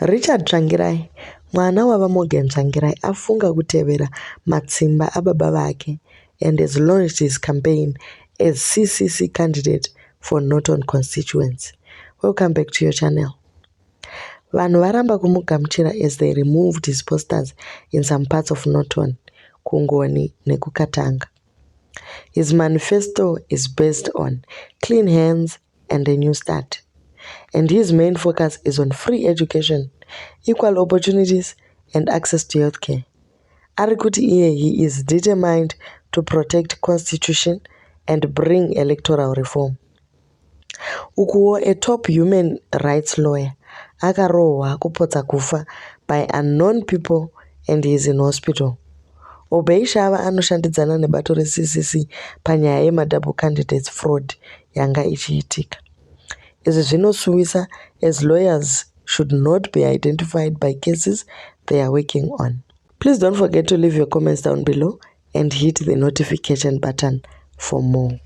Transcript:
Richard Tsvangirai, mwana wavaMorgan Tsvangirai, afunga kutevera matsimba ababa vake and has launched his campaign as CCC candidate for Norton constituency. Welcome back to your channel. Vanhu varamba kumugamuchira as they removed his posters in some parts of Norton, Kungoni nekukatanga. His manifesto is based on clean hands and a new start. And his main focus is on free education, equal opportunities, and access to healthcare. Arikuti he is determined to protect constitution and bring electoral reform. Ukuwo, a top human rights lawyer, akarohwa kupotsa kufa by unknown people and he is in hospital. Obeishava anoshandidzana nebato re-CCC panyaya yemadouble candidates fraud yanga ichiitika. Izvi zvinosuwisa as lawyers should not be identified by cases they are working on. Please don't forget to leave your comments down below and hit the notification button for more.